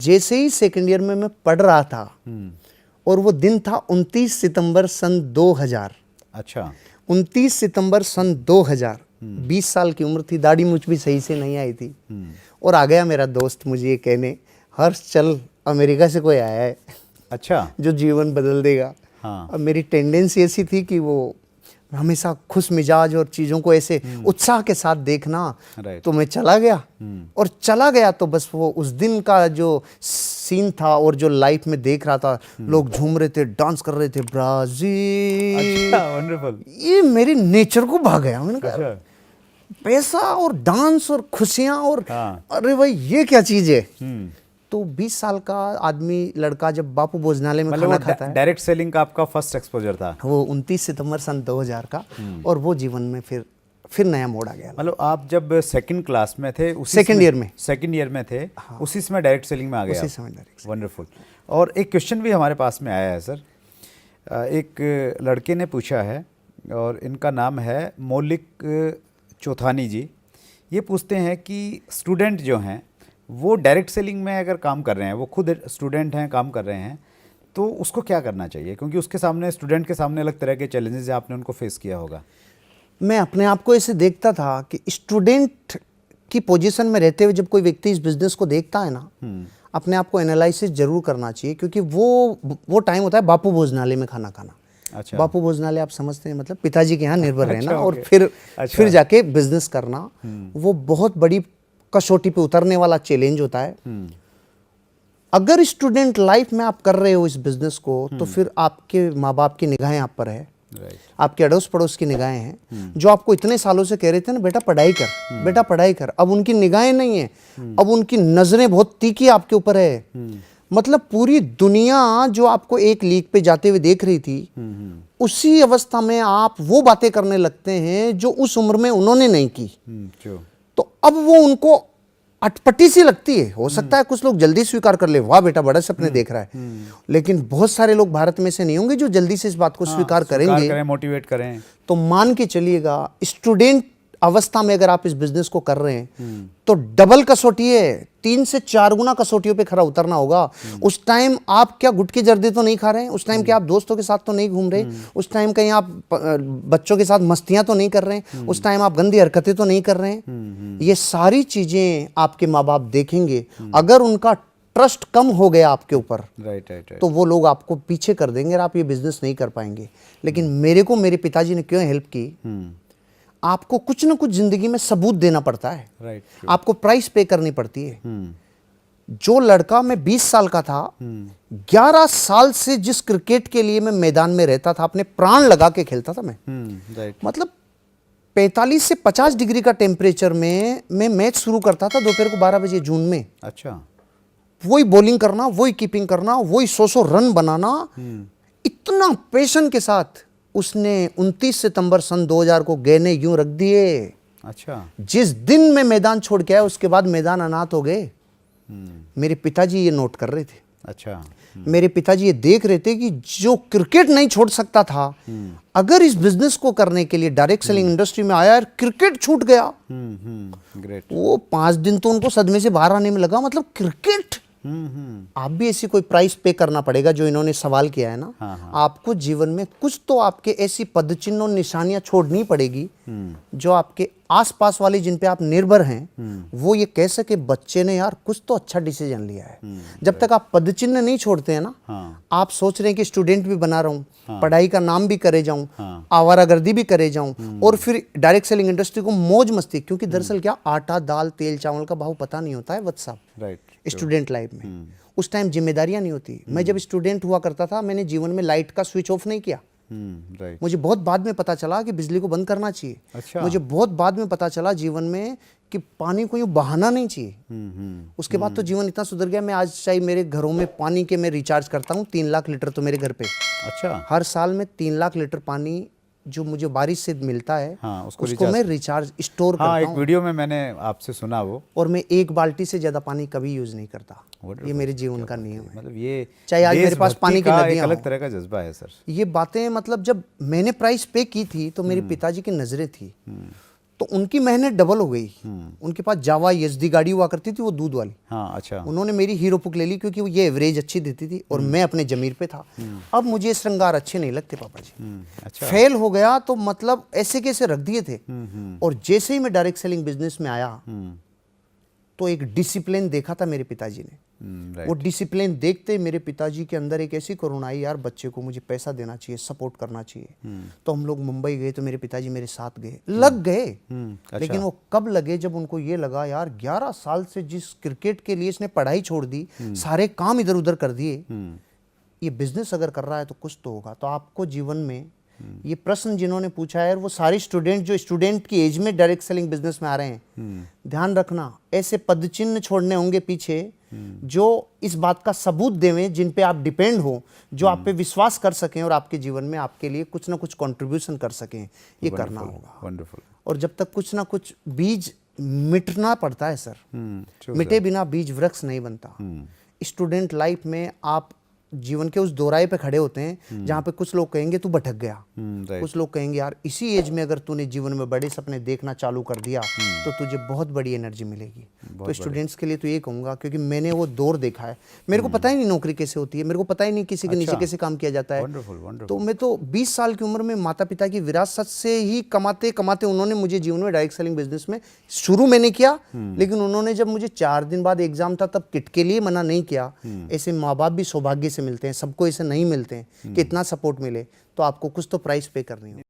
जैसे ही second year में मैं पढ़ रहा था और वो दिन था 29 सितंबर सन 2000। अच्छा। 29 सितंबर सन 2000, 20 साल की उम्र थी, दाढ़ी मुझ भी सही से नहीं आई थी। और आ गया मेरा दोस्त मुझे ये कहने, हर्ष चल अमेरिका से कोई आया है, अच्छा, जो जीवन बदल देगा। हाँ। अब मेरी टेंडेंसी ऐसी थी कि वो हमेशा खुश मिजाज और चीज़ों को ऐसे उत्साह के साथ देखना। राइट। तो मैं चला गया और चला गया तो बस वो उस दिन का जो सीन था और जो लाइफ में देख रहा था, लोग झूम रहे थे, डांस कर रहे थे, ब्राजील। अच्छा, वंडरफुल। ये मेरे नेचर को भा गया। मैंने कहा अच्छा। पैसा और डांस और खुशियां और हाँ। अरे भाई ये क्या चीज़ है। तो 20 साल का आदमी लड़का जब बापू भोजनालय में खाना खाता है, डायरेक्ट सेलिंग का आपका फर्स्ट एक्सपोजर था वो 29 सितंबर सन 2000 का, और वो जीवन में फिर नया मोड़ आ गया। मतलब आप जब सेकंड क्लास में थे, सेकंड ईयर में थे, उसी समय डायरेक्ट सेलिंग में आ गया। उसी समय डायरेक्ट। वंडरफुल। और एक क्वेश्चन भी हमारे पास में आया है सर, एक लड़के ने पूछा है और इनका नाम है मौलिक चौथानी जी। ये पूछते हैं कि स्टूडेंट जो हैं वो डायरेक्ट सेलिंग में अगर काम कर रहे हैं, वो खुद स्टूडेंट हैं, काम कर रहे हैं, तो उसको क्या करना चाहिए? क्योंकि उसके सामने, स्टूडेंट के सामने अलग तरह के चैलेंजेस आपने उनको फेस किया होगा। मैं अपने आप को ऐसे देखता था कि स्टूडेंट की पोजीशन में रहते हुए जब कोई व्यक्ति इस बिजनेस को देखता है ना, अपने आप को एनालिसिस जरूर करना चाहिए, क्योंकि वो टाइम होता है बापू भोजनालय में खाना खाना। अच्छा। बापू भोजनालय आप समझते हैं, मतलब पिताजी के यहाँ निर्भर रहना। अच्छा, और अच्छा। फिर जाके बिजनेस करना, वो बहुत बड़ी कसौटी पे उतरने वाला चैलेंज होता है। अगर स्टूडेंट लाइफ में आप कर रहे हो इस बिजनेस को, तो फिर आपके माँ बाप की निगाहें आप पर है, आपके अड़ोस पड़ोस की निगाहें हैं, जो आपको इतने सालों से कह रहे थे ना बेटा पढ़ाई कर, बेटा पढ़ाई कर। अब उनकी निगाहें नहीं है, अब उनकी नजरें बहुत तीखी आपके ऊपर है। मतलब पूरी दुनिया जो आपको एक लीग पे जाते हुए देख रही थी, उसी अवस्था में आप वो बातें करने लगते हैं जो उस उम्र में उन्होंने नहीं की। तो अब वो उनको अटपटी सी लगती है। हो सकता है कुछ लोग जल्दी स्वीकार कर ले, वाह बेटा बड़े सपने देख रहा है, लेकिन बहुत सारे लोग भारत में से नहीं होंगे जो जल्दी से इस बात को स्वीकार करेंगे, मोटिवेट करें। तो मान के चलिएगा स्टूडेंट अवस्था में अगर आप इस बिजनेस को कर रहे हैं तो डबल कसौटी है, 3 से 4 गुना कसौटियों पे खरा उतरना होगा। उस टाइम आप क्या गुटखे जर्दे तो नहीं खा रहे हैं, उस टाइम क्या आप दोस्तों के साथ तो नहीं घूम रहे, उस टाइम कहीं आप बच्चों के साथ मस्तियां तो नहीं कर रहे हैं, उस टाइम आप गंदी हरकतें तो नहीं कर रहे हैं। ये सारी चीजें आपके माँ बाप देखेंगे। अगर उनका ट्रस्ट कम हो गया आपके ऊपर, तो वो लोग आपको पीछे कर देंगे और आप ये बिजनेस नहीं कर पाएंगे। लेकिन मेरे को मेरे पिताजी ने क्यों हेल्प की, आपको कुछ ना कुछ जिंदगी में सबूत देना पड़ता है, आपको प्राइस पे करनी पड़ती है। जो लड़का, मैं 20 साल का था, 11 साल से जिस क्रिकेट के लिए मैं मैदान में रहता था, अपने प्राण लगा के खेलता था मैं। मतलब 45 से 50 डिग्री का टेम्परेचर में मैं मैच शुरू करता था दोपहर को 12 बजे जून में। अच्छा। वही बॉलिंग करना, वही कीपिंग करना, वही 100 रन बनाना, इतना पैशन के साथ। उसने 29 सितंबर सन 2000 को गहने यूं रख दिए। अच्छा। जिस दिन मैं मैदान छोड़ के आया उसके बाद मैदान अनाथ हो गए। मेरे पिताजी ये नोट कर रहे थे। अच्छा। मेरे पिताजी ये देख रहे थे कि जो क्रिकेट नहीं छोड़ सकता था, अगर इस बिजनेस को करने के लिए डायरेक्ट सेलिंग इंडस्ट्री में आया, क्रिकेट छूट गया। ग्रेट। वो 5 दिन तो उनको सदमे से बाहर आने में लगा। मतलब क्रिकेट, आप भी ऐसी कोई प्राइस पे करना पड़ेगा जो इन्होंने सवाल किया है ना। आपको जीवन में कुछ तो आपके ऐसी पदचिन्ह और निशानियां छोड़नी पड़ेगी जो आपके आसपास वाले जिन पे आप निर्भर हैं, वो ये कह सके बच्चे ने यार कुछ तो अच्छा डिसीजन लिया है। जब तक आप पदचिन्ह नहीं छोड़ते हैं ना, आप सोच रहे हैं कि स्टूडेंट भी बना रहा हूं, पढ़ाई का नाम भी करे जाऊं, आवारागर्दी भी करे जाऊं, और फिर डायरेक्ट सेलिंग इंडस्ट्री को मौज मस्ती, क्योंकि दरअसल क्या आटा दाल तेल चावल का भाव पता नहीं होता है वत्स साहब स्टूडेंट लाइफ में। उस टाइम जिम्मेदारियां नहीं होती। मैं जब स्टूडेंट हुआ करता था, मैंने जीवन में लाइट का स्विच ऑफ नहीं किया। मुझे बहुत बाद में पता चला कि बिजली को बंद करना चाहिए। अच्छा। मुझे बहुत बाद में पता चला जीवन में कि पानी को यूं बहाना नहीं चाहिए। उसके बाद तो जीवन इतना सुधर गया, मैं आज चाहे मेरे घरों में पानी के मैं रिचार्ज करता हूँ 3 लाख लीटर तो मेरे घर पे। अच्छा। हर साल में 3 लाख लीटर पानी जो मुझे बारिश से मिलता है, उसको मैं रिचार्ज स्टोर करता हूँ। एक वीडियो में मैंने आपसे सुना वो। और मैं 1 बाल्टी से ज्यादा पानी कभी यूज नहीं करता। ये मेरे जीवन का नियम है। मतलब ये चाहे आज मेरे पास पानी की नदियां, अलग तरह का जज्बा है सर। ये बातें, मतलब जब मैंने प्राइस पे की थी तो मेरे पिताजी की नजरें थी। तो उनकी मेहनत डबल हो गई। उनके पास जावा एसडी गाड़ी हुआ करती थी, वो दूध वाली। हाँ, अच्छा। उन्होंने मेरी हीरो पुक ले ली क्योंकि वो ये एवरेज अच्छी देती थी और मैं अपने जमीर पे था। अब मुझे श्रृंगार अच्छे नहीं लगते पापा जी। अच्छा। फेल हो गया तो मतलब ऐसे कैसे रख दिए थे। और जैसे ही मैं डायरेक्ट सेलिंग बिजनेस में आया तो एक डिसिप्लिन देखा था मेरे पिताजी ने। वो डिसिप्लिन देखते मेरे पिताजी के अंदर एक ऐसी करुणा आई, यार बच्चे को मुझे पैसा देना चाहिए, सपोर्ट करना चाहिए। तो हम लोग मुंबई गए तो मेरे पिताजी मेरे साथ गए, लग गए। अच्छा। लेकिन वो कब लगे, जब उनको ये लगा यार 11 साल से जिस क्रिकेट के लिए इसने पढ़ाई छोड़ दी, सारे काम इधर उधर कर दिए, ये बिजनेस अगर कर रहा है तो कुछ तो होगा। तो आपको जीवन में ये प्रश्न जिन्होंने पूछा है, वो सारे स्टूडेंट जो स्टूडेंट की एज में डायरेक्ट सेलिंग बिजनेस में आ रहे हैं, ध्यान रखना ऐसे पदचिन्ह छोड़ने होंगे पीछे जो इस बात का सबूत देवें, जिन पे आप डिपेंड हो, जो आप पे विश्वास कर सकें और आपके जीवन में आपके लिए कुछ ना कुछ कंट्रीब्यूशन कर सकें। ये करना होगा। वंडरफुल। और जब तक कुछ ना कुछ बीज मिटना पड़ता है सर, मिटे बिना बीज वृक्ष नहीं बनता। स्टूडेंट लाइफ में आप जीवन के उस दोराहे पे खड़े होते हैं जहाँ पे कुछ लोग कहेंगे तू भटक गया, कुछ लोग कहेंगे यार इसी एज में अगर तूने जीवन में बड़े सपने देखना चालू कर दिया तो तुझे बहुत बड़ी एनर्जी मिलेगी। तो स्टूडेंट्स के लिए तो ये कहूँगा, क्योंकि मैंने वो दौर देखा है। मेरे को पता ही नहीं नौकरी कैसे होती है, मेरे को पता ही नहीं किसी के नीचे कैसे काम किया जाता है। तो मैं तो 20 साल की उम्र में माता पिता की विरासत से ही कमाते कमाते उन्होंने मुझे जीवन में डायरेक्ट सेलिंग बिजनेस में शुरू मैंने किया। लेकिन उन्होंने जब मुझे 4 दिन बाद एग्जाम था तब किट के लिए मना नहीं किया। ऐसे माँ बाप भी सौभाग्य से मिलते हैं, सबको ऐसे नहीं मिलते हैं कि इतना सपोर्ट मिले। तो आपको कुछ तो प्राइस पे करनी हो।